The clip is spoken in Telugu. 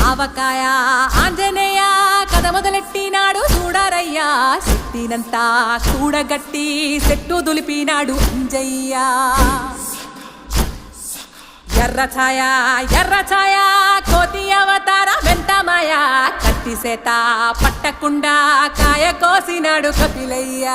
ఆవకాయ ఆంజనేయ కథ మొదలెట్టినాడు చూడరయ్యా శక్తినంతా కూడగట్టి చెట్టు దులిపినాడు అంజయ్య ఎర్ర ఛాయ కోతి అవతార వెంటమాయ కత్తి సేత పట్టకుండా కాయ కోసినాడు కపిలయ్య